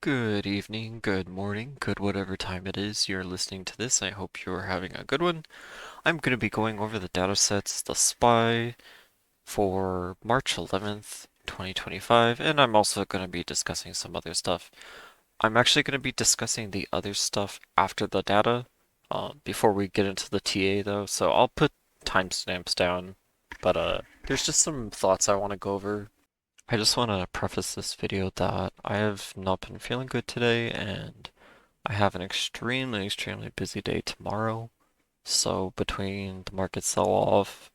Good evening, good morning, good whatever time it is you're listening to this. I hope you're having a good one. I'm going to be going over the datasets, the SPY for March 11th, 2025, and I'm also going to be discussing some other stuff. I'm actually going to be discussing the other stuff after the data, before we get into the TA though, so I'll put timestamps down, but there's just some thoughts I want to go over. I just want to preface this video that I have not been feeling good today, and I have an extremely busy day tomorrow. So between the market sell-off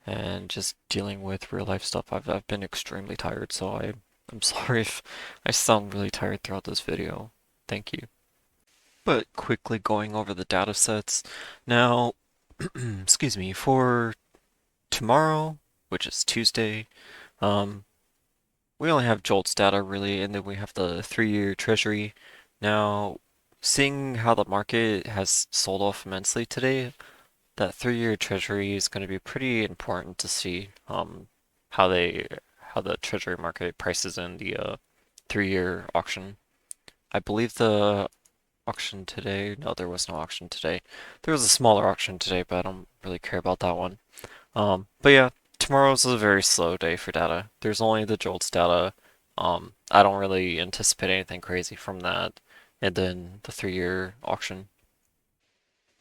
and just dealing with real life stuff, I've been extremely tired. So I'm sorry if I sound really tired throughout this video. Thank you. But quickly going over the data sets. Now, excuse me, for tomorrow, which is Tuesday, um, we only have JOLTS data really, and then we have the 3-year treasury. Now, seeing how the market has sold off immensely today, that 3-year treasury is going to be pretty important to see how they how the treasury market prices in the 3-year auction. I believe the auction today, no, there was no auction today. There was a smaller auction today, but I don't really care about that one. But yeah, tomorrow's a very slow day for data. There's only the JOLTS data. I don't really anticipate anything crazy from that. And then the 3-year auction.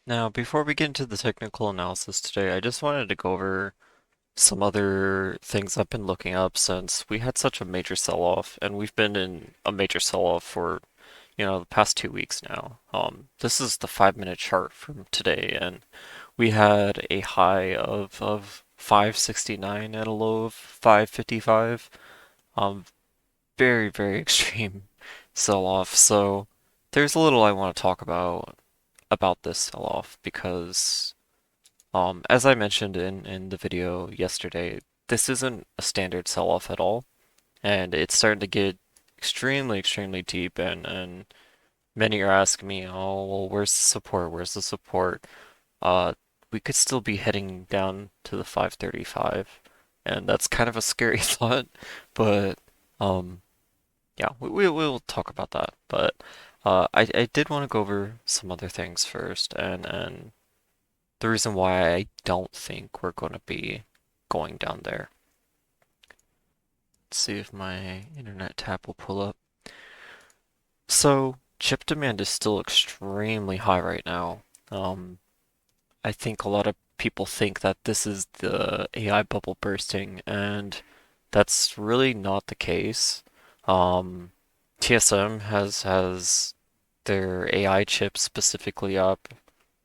Now, before we get into the technical analysis today, I just wanted to go over some other things I've been looking up since we had such a major sell-off, and we've been in a major sell-off for, the past 2 weeks now. This is the 5-minute chart from today, and we had a high of 569 and a low of 555. Um, very extreme sell-off. So there's a little I want to talk about this sell-off because, as I mentioned in the video yesterday, this isn't a standard sell-off at all, and it's starting to get extremely deep, and many are asking me, oh, well, where's the support? Where's the support? Uh, we could still be heading down to the 535, and that's kind of a scary thought, but um, yeah, we'll talk about that. But I did want to go over some other things first, and the reason why I don't think we're going to be going down there. Let's see if my internet tab will pull up. So chip demand is still extremely high right now. I think a lot of people think that this is the AI bubble bursting, and that's really not the case. Um, TSM has their AI chips specifically up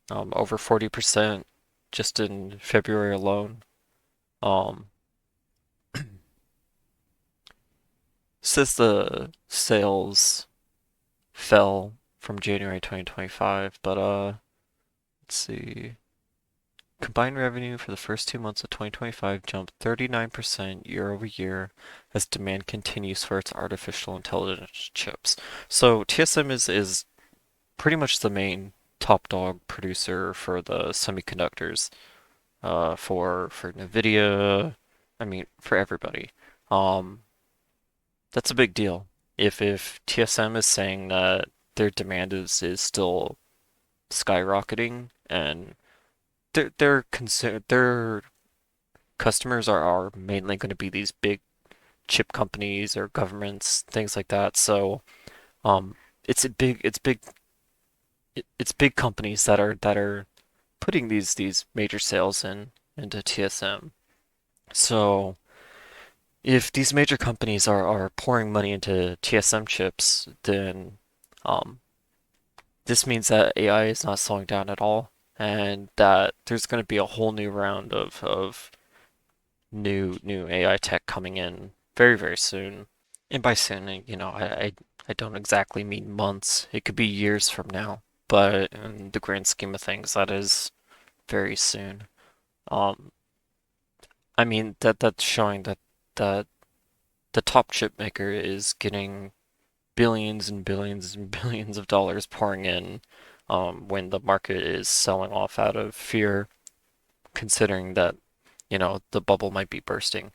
over 40% just in February alone. Um, Says the sales fell from January 2025, but let's see. Combined revenue for the first 2 months of 2025 jumped 39% year over year as demand continues for its artificial intelligence chips. So TSM is pretty much the main top dog producer for the semiconductors, for Nvidia, I mean for everybody. Um, that's a big deal. If TSM is saying that their demand is still skyrocketing, and their customers are mainly going to be these big chip companies or governments, things like that. So um, it's big companies that are putting these major sales into TSM. So if these major companies are pouring money into TSM chips, then um, this means that AI is not slowing down at all, and that there's going to be a whole new round of new AI tech coming in very soon. And by soon, I don't exactly mean months. It could be years from now, but in the grand scheme of things, that is very soon. Um, I mean that's showing that the top chip maker is getting billions and billions and billions of dollars pouring in, when the market is selling off out of fear, considering that, the bubble might be bursting.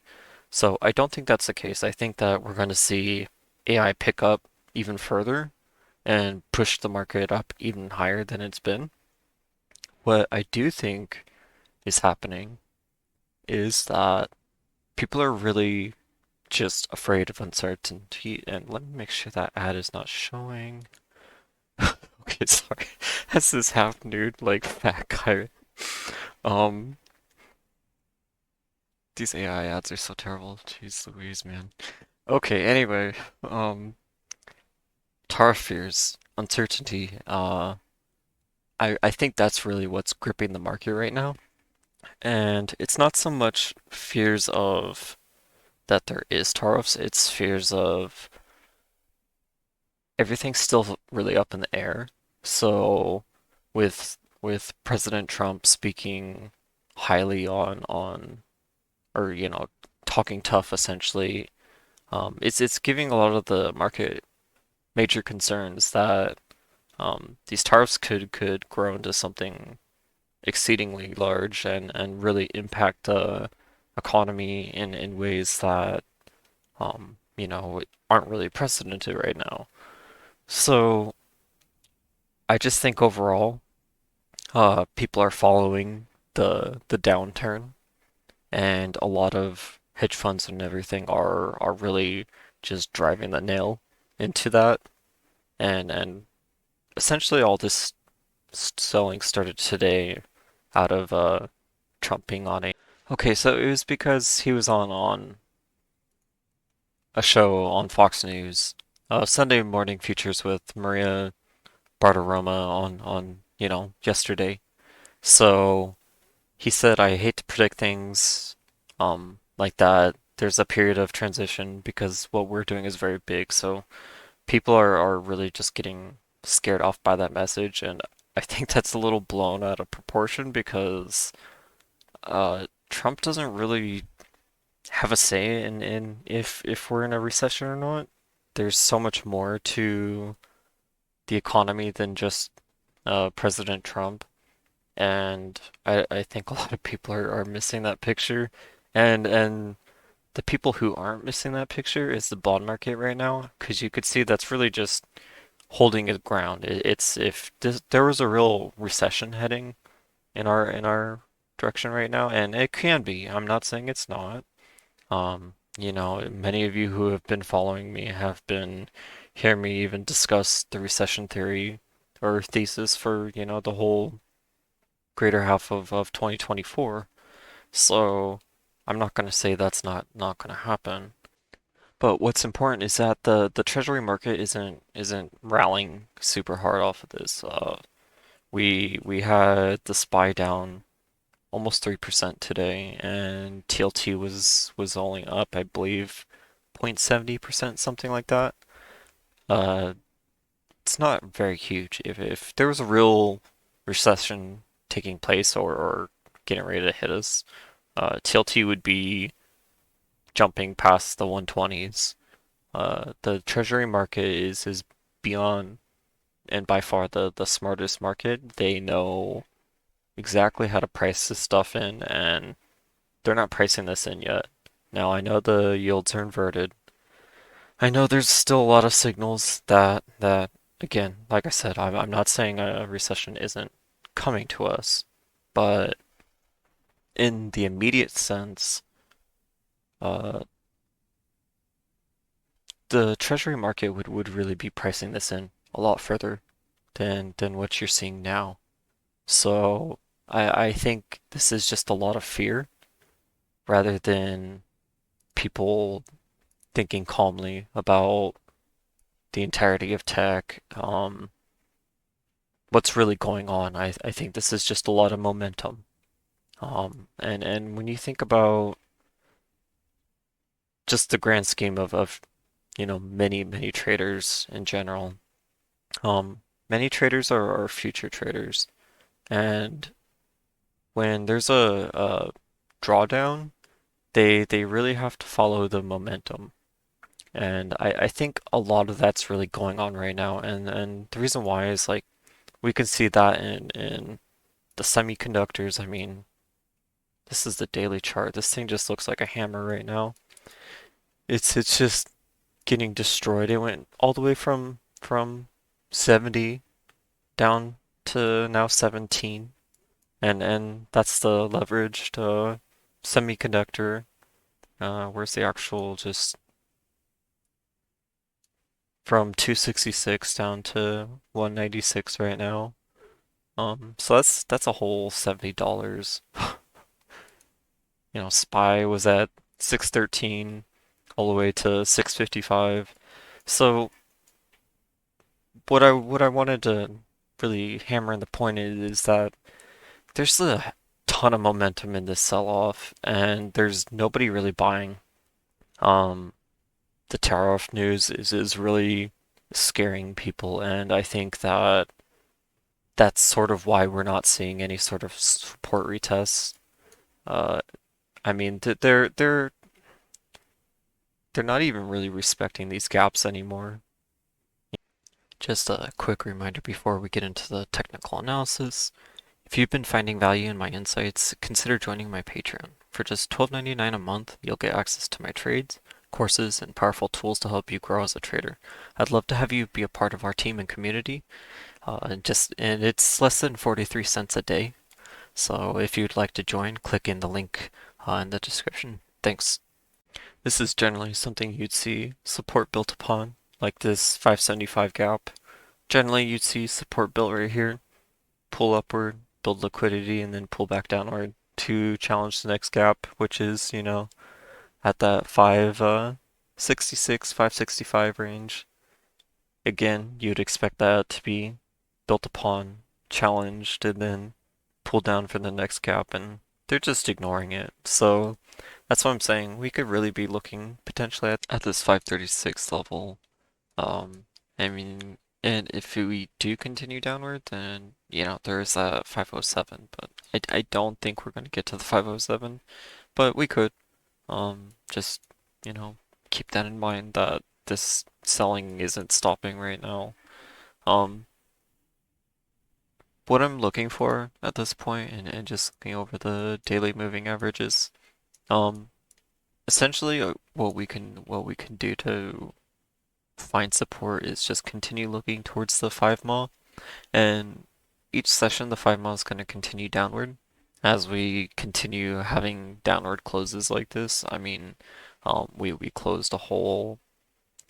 So I don't think that's the case. I think that we're going to see AI pick up even further and push the market up even higher than it's been. What I do think is happening is that people are really just afraid of uncertainty. And let me make sure that ad is not showing. Okay, sorry. That's this half nude, like fat guy. Um, these AI ads are so terrible. Jeez Louise, man. Okay, anyway, tariff fears, uncertainty. I think that's really what's gripping the market right now. And it's not so much fears of that there is tariffs, it's fears of everything's still really up in the air. So with President Trump speaking highly on or talking tough essentially, it's giving a lot of the market major concerns that these tariffs could grow into something exceedingly large and really impact the economy in ways that aren't really precedented right now. So I just think overall, people are following the downturn, and a lot of hedge funds and everything are really just driving the nail into that, and essentially all this selling started today out of Trump being on a. Okay, so it was because he was on a show on Fox News, Sunday Morning Features with Maria Bartiromo on yesterday. So he said, I hate to predict things like that. There's a period of transition because what we're doing is very big. So people are really just getting scared off by that message. And I think that's a little blown out of proportion because Trump doesn't really have a say in if we're in a recession or not. There's so much more to the economy than just President Trump. And I think a lot of people are missing that picture. And the people who aren't missing that picture is the bond market right now, because you could see that's really just holding its ground. It's if there was a real recession heading in our direction right now, and it can be. I'm not saying it's not. Many of you who have been following me have been hearing me even discuss the recession theory or thesis for, the whole greater half of 2024. So I'm not going to say that's not going to happen. But what's important is that the treasury market isn't rallying super hard off of this. We had the SPY down almost 3% today, and TLT was only up, I believe, 0.70%, something like that. Uh, it's not very huge. If there was a real recession taking place or getting ready to hit us, TLT would be jumping past the 120s. The treasury market is beyond and by far the smartest market. They know exactly how to price this stuff in, and they're not pricing this in yet. Now, I know the yields are inverted. I know there's still a lot of signals that again, like I said, I'm not saying a recession isn't coming to us, but in the immediate sense, uh, the treasury market would really be pricing this in a lot further than what you're seeing now. So I think this is just a lot of fear rather than people thinking calmly about the entirety of tech, what's really going on. I think this is just a lot of momentum. And when you think about just the grand scheme of many traders in general, many traders are future traders. And when there's a drawdown, they really have to follow the momentum. And I think a lot of that's really going on right now. And the reason why is like we can see that in the semiconductors. I mean, this is the daily chart. This thing just looks like a hammer right now. It's just getting destroyed. It went all the way from 70 down to now 17, and that's the leveraged semiconductor. Where's the actual just from 266 down to 196 right now. So that's a whole $70. SPY was at 613 all the way to 655. So what I wanted to really hammer in the point is that there's a ton of momentum in this sell-off, and there's nobody really buying. Um, the tariff news is really scaring people, and I think that that's sort of why we're not seeing any sort of support retests. Uh, I mean, they're not even really respecting these gaps anymore. Just a quick reminder before we get into the technical analysis. If you've been finding value in my insights, consider joining my Patreon. For just $12.99 a month, you'll get access to my trades, courses, and powerful tools to help you grow as a trader. I'd love to have you be a part of our team and community. And it's less than 43 cents a day. So if you'd like to join, click in the link in the description. Thanks. This is generally something you'd see support built upon, like this 575 gap. Generally, you'd see support built right here, pull upward, build liquidity, and then pull back downward to challenge the next gap, which is, at that 566, 565 range. Again, you'd expect that to be built upon, challenged, and then pulled down for the next gap, and they're just ignoring it. So that's what I'm saying. We could really be looking potentially at this 536 level. I mean, and if we do continue downward, then, there is that 507, but I don't think we're going to get to the 507, but we could. Just, you know, keep that in mind that this selling isn't stopping right now. Um, what I'm looking for at this point, and just looking over the daily moving averages, um, essentially what we can do to find support is just continue looking towards the 5 mile, and each session the 5 mile is going to continue downward as we continue having downward closes like this. I mean, we closed a whole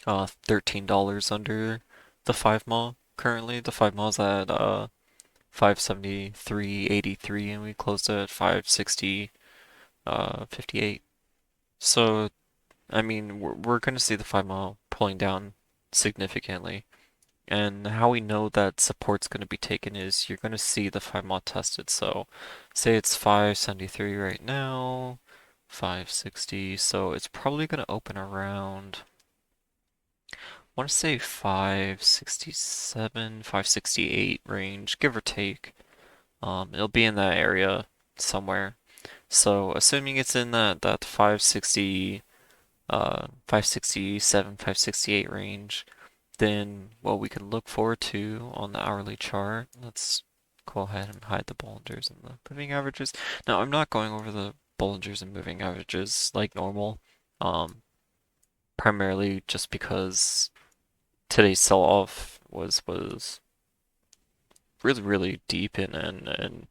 $13 under the 5 mile. Currently, the 5 mile's at 573.83, and we closed at 560 58. So I mean, we're going to see the 5 mile pulling down significantly. And how we know that support's going to be taken is you're going to see the 5 mile tested. So say it's 573 right now, 560. So it's probably going to open around, I want to say 567, 568 range, give or take. It'll be in that area somewhere. So assuming it's in that 560 567, 568 range, then what we can look forward to on the hourly chart, let's go ahead and hide the Bollingers and the moving averages. Now, I'm not going over the Bollingers and moving averages like normal, primarily just because today's sell-off was really, really deep and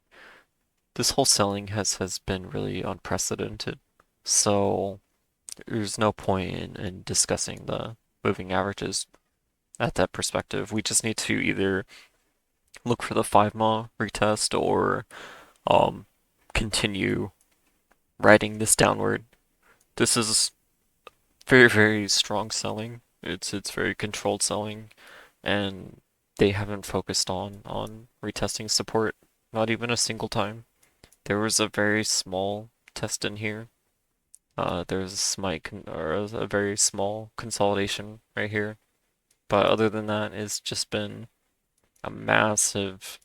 this whole selling has been really unprecedented. So there's no point in discussing the moving averages at that perspective. We just need to either look for the 5 mile retest or um, continue riding this downward. This is very, very strong selling. It's very controlled selling, and they haven't focused on retesting support, not even a single time. There was a very small test in here. There's or a very small consolidation right here. But other than that, it's just been a massive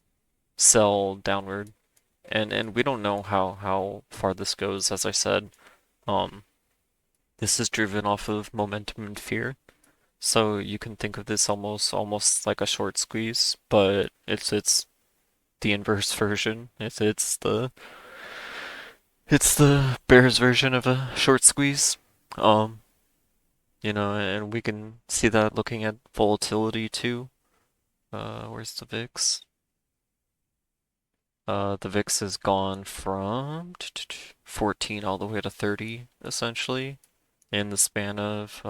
sell downward. And we don't know how far this goes, as I said. Um, this is driven off of momentum and fear. So you can think of this almost like a short squeeze, but it's the inverse version. It's the bear's version of a short squeeze. Um, and we can see that looking at volatility too. Where's the VIX? The VIX has gone from 14 all the way to 30 essentially in the span of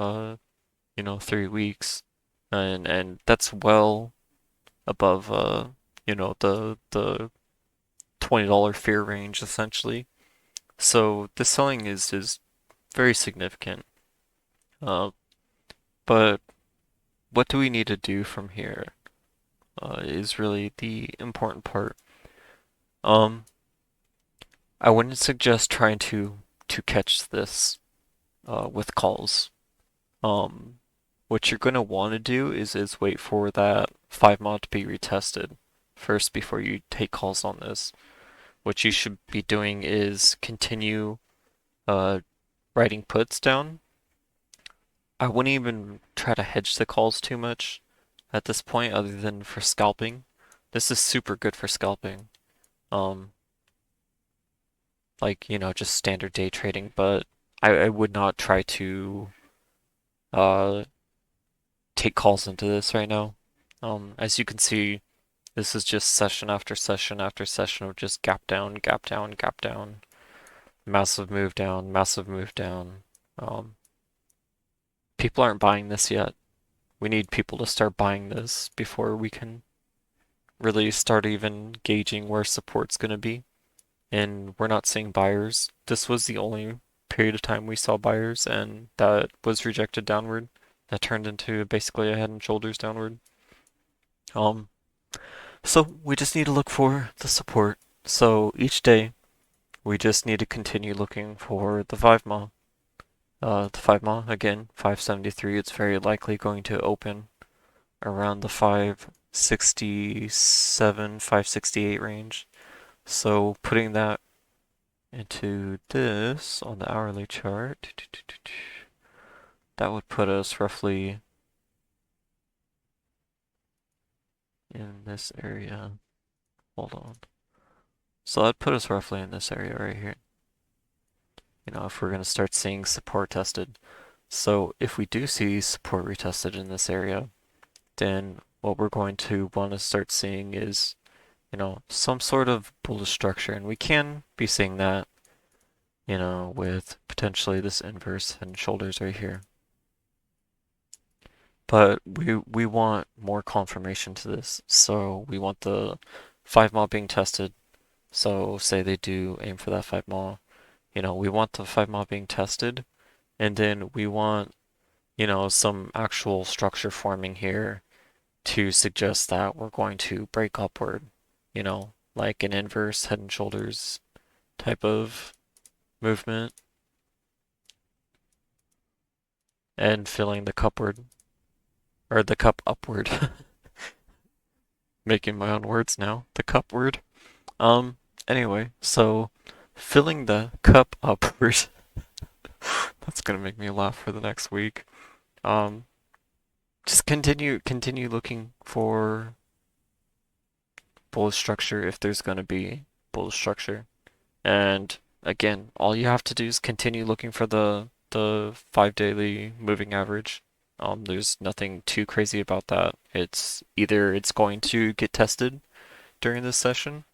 3 weeks, and that's well above the $20 fear range essentially. So the selling is very significant. Uh, but what do we need to do from here? Is really the important part. Um, I wouldn't suggest trying to catch this with calls. Um, what you're gonna want to do is wait for that 5 mod to be retested first before you take calls on this. What you should be doing is continue uh, writing puts down. I wouldn't even try to hedge the calls too much at this point, other than for scalping. This is super good for scalping. Um, just standard day trading, but I would not try to uh take calls into this right now. As you can see, this is just session after session after session of just gap down, gap down, gap down, massive move down, massive move down. Um, People aren't buying this yet. We need people to start buying this before we can really start even gauging where support's going to be. And we're not seeing buyers. This was the only period of time we saw buyers, and that was rejected downward. That turned into basically a head and shoulders downward. Um, so we just need to look for the support. So each day, we just need to continue looking for the 5 mile. The 5 mile, again, 573, it's very likely going to open around the 567, 568 range. So putting that into this on the hourly chart, that would put us roughly in this area. Hold on. So that'd put us roughly in this area right here. If we're going to start seeing support tested. So if we do see support retested in this area, then what we're going to want to start seeing is, some sort of bullish structure. And we can be seeing that, with potentially this inverse head and shoulders right here. But we want more confirmation to this. So we want the 5 mile being tested. So say they do aim for that 5 mile. We want the 5 mile being tested. And then we want, some actual structure forming here to suggest that we're going to break upward, like an inverse head and shoulders type of movement and filling the cupward or the cup upward. Making my own words now. The cupward. Um, anyway, so filling the cup upward. That's gonna make me laugh for the next week. Um, just continue looking for bullish structure if there's gonna be bullish structure. And again, all you have to do is continue looking for the 5 daily moving average. There's nothing too crazy about that. It's either it's going to get tested during this session,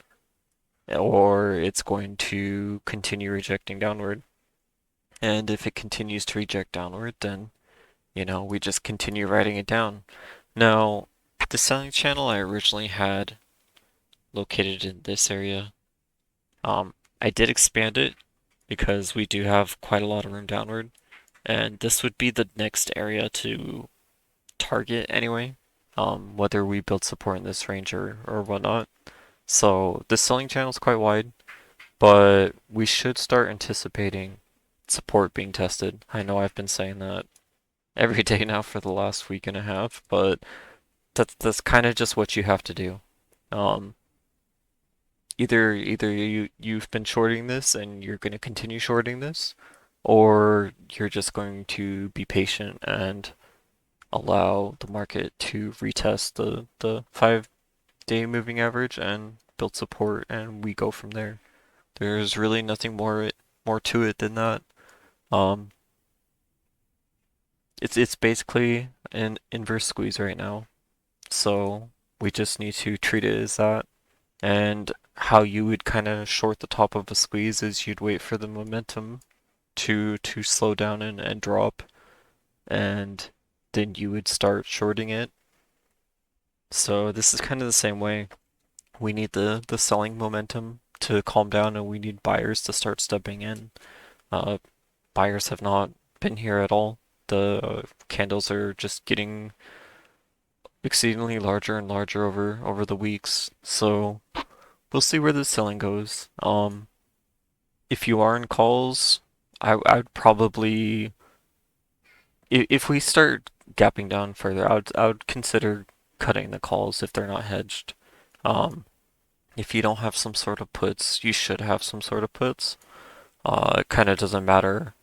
or it's going to continue rejecting downward. And if it continues to reject downward, then, we just continue writing it down. Now, the selling channel I originally had located in this area, I did expand it because we do have quite a lot of room downward. And this would be the next area to target anyway, whether we build support in this range or whatnot. So the selling channel is quite wide, but we should start anticipating support being tested. I know I've been saying that every day now for the last week and a half, but that's kind of just what you have to do. Um, either you've been shorting this and you're going to continue shorting this, or you're just going to be patient and allow the market to retest the 5 day moving average and build support, and we go from there. There's really nothing more to it than that. Um, it's basically an inverse squeeze right now. So we just need to treat it as that. And how you would kind of short the top of a squeeze is you'd wait for the momentum to slow down and drop, and then you would start shorting it. So this is kind of the same way. We need the selling momentum to calm down, and we need buyers to start stepping in. Uh, Buyers have not been here at all. The candles are just getting exceedingly larger and larger over the weeks. So we'll see where the selling goes. If you are in calls, I'd probably if we start gapping down further, I would consider cutting the calls if they're not hedged. Um, if you don't have some sort of puts, you should have some sort of puts. It kind of doesn't matter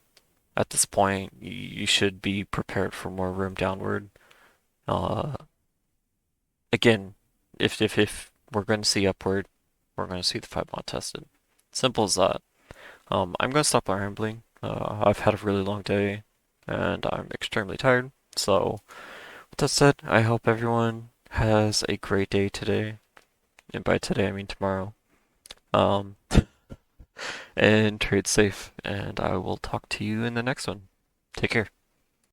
at this point. You should be prepared for more room downward. Uh, Again, if we're going to see upward, we're going to see the 5 mod tested. Simple as that. I'm going to stop rambling. I've had a really long day and I'm extremely tired. So, with that said, I hope everyone has a great day today. And by today, I mean tomorrow. Um, and trade safe. And I will talk to you in the next one. Take care.